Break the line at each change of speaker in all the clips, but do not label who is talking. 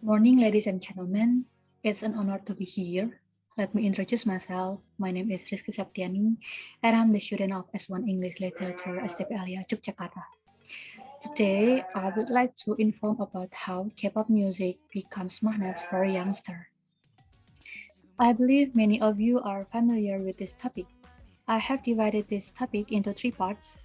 Morning, ladies and gentlemen. It's an honor to be here. Let me introduce myself. My name is Rizki Septiyani, and I'm the student of S1 English Literature Stba Yogyakarta. Today, I would like to inform about how K-pop music becomes magnets for youngsters. I believe many of you are familiar with this topic. I have divided this topic into three parts.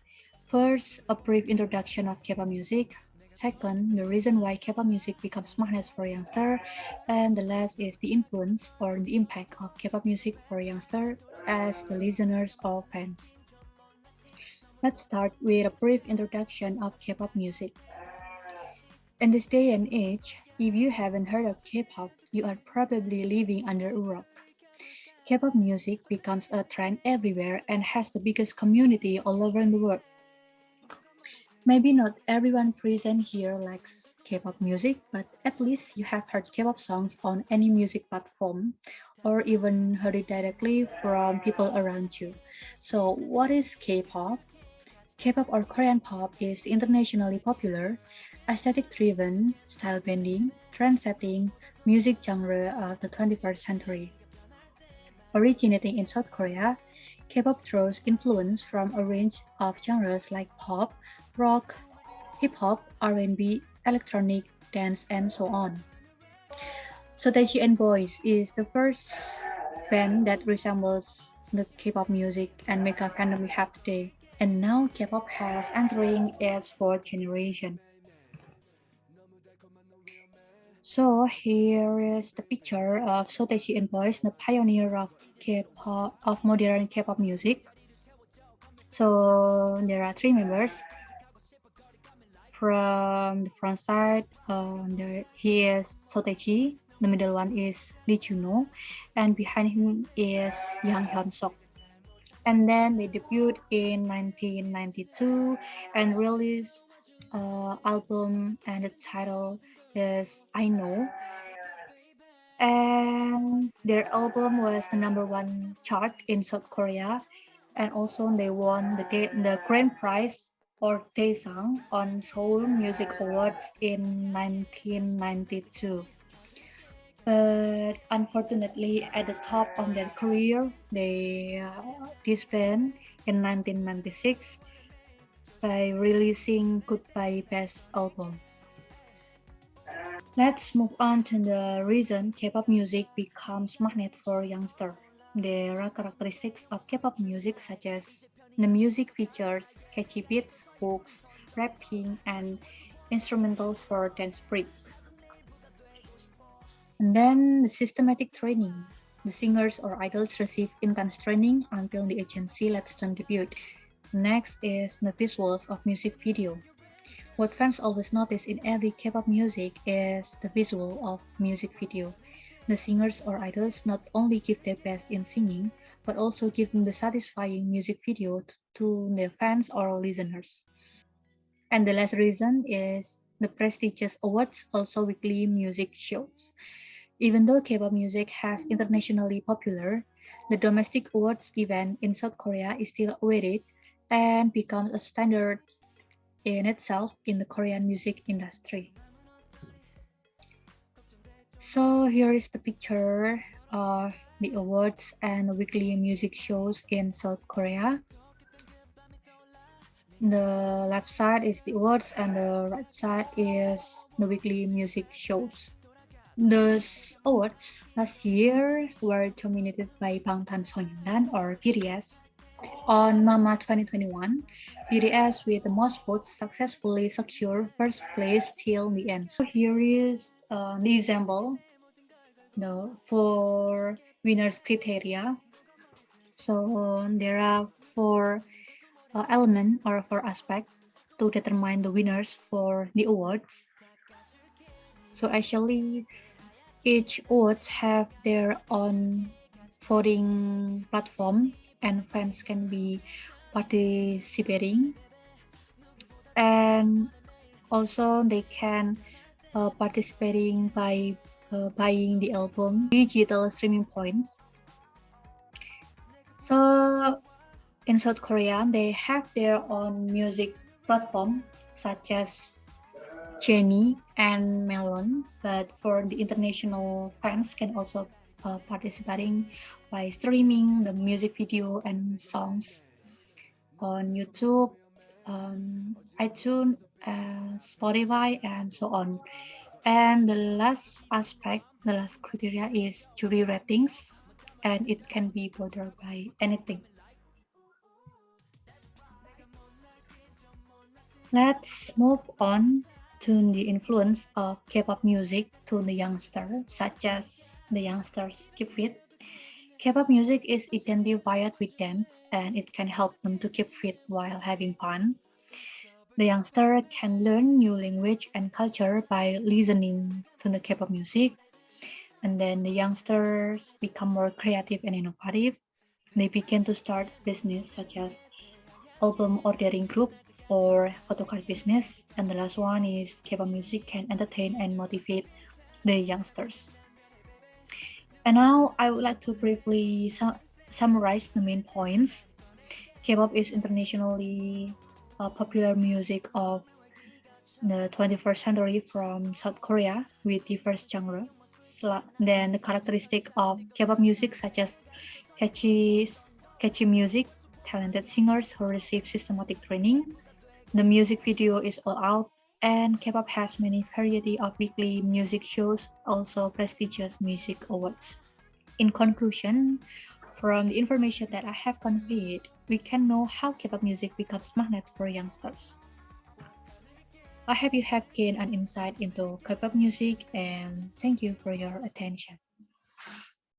First, a brief introduction of K-pop music. Second, the reason why K-pop music becomes magnets for youngsters. And the last is the influence or the impact of K-pop music for youngsters as the listeners or fans. Let's start with a brief introduction of K-pop music. In this day and age, if you haven't heard of K-pop, you are probably living under a rock. K-pop music becomes a trend everywhere and has the biggest community all over the world. Maybe not everyone present here likes K-pop music, but at least you have heard K-pop songs on any music platform or even heard it directly from people around you. So what is K-pop? K-pop or Korean pop is the internationally popular, aesthetic-driven, style-bending, trend-setting music genre of the 21st century. Originating in South Korea, K-pop draws influence from a range of genres like pop, rock, hip-hop, R&B, electronic, dance, and so on. Sotachi and Boys is the first band that resembles the K-pop music and mega fandom we have today. And now K-pop has entering its fourth generation. So here is the picture of Sotachi and Boys, the pioneer of K-pop of modern K-pop music. So there are three members. From the front side, he is Sotachi. The middle one is Lee Juno, and behind him is Yang Hyun Sok. And then they debuted in 1992 and released album, and the title is I Know. And their album was the #1 chart in South Korea, and also they won the grand prize or Daesang on Seoul Music Awards in 1992. But unfortunately, at the top of their career, they disbanded in 1996 by releasing Goodbye Best album. Let's move on to the reason K-pop music becomes magnet for youngsters. There are characteristics of K-pop music such as the music features catchy beats, hooks, rapping, and instrumentals for dance breaks. And then the systematic training. The singers or idols receive intense training until the agency lets them debut. Next is the visuals of music video. What fans always notice in every K-pop music is the visual of music video. The singers or idols not only give their best in singing, but also give them the satisfying music video to their fans or listeners. And the last reason is the prestigious awards, also weekly music shows. Even though K-pop music has internationally popular, the domestic awards event in South Korea is still awaited and becomes a standard in itself in the Korean music industry. So here is the picture of the awards and weekly music shows in South Korea. The left side is the awards and the right side is the weekly music shows. Those awards last year were dominated by Bangtan or BTS. On Mama 2021, BTS with the most votes successfully secured first place till the end. So here is the example for winners criteria. So there are four elements or four aspects to determine the winners for the awards. So actually, each awards have their own voting platform and fans can be participating, and also they can participating by buying the album digital streaming points. So in South Korea, they have their own music platform such as Jenny and Melon, but for the international fans can also participating by streaming the music video and songs on YouTube, iTunes, Spotify, and so on. And the last aspect, the last criteria is jury ratings, and it can be bordered by anything. Let's move on to the influence of K-pop music to the youngster, such as the youngsters keep fit. K-pop music is identified with dance, and it can help them to keep fit while having fun. The youngster can learn new language and culture by listening to the K-pop music, and then the youngsters become more creative and innovative. They begin to start business such as album ordering group or photocard business. And the last one is K-pop music can entertain and motivate the youngsters. And now I would like to briefly summarize the main points. K-pop is internationally popular music of the 21st century from South Korea with diverse genre. Then the characteristic of K-pop music such as catchy music, talented singers who receive systematic training. The music video is all out, and K-pop has many variety of weekly music shows, also prestigious music awards. In conclusion, from the information that I have conveyed, we can know how K-pop music becomes magnet for youngsters. I hope you have gained an insight into K-pop music, and thank you for your attention.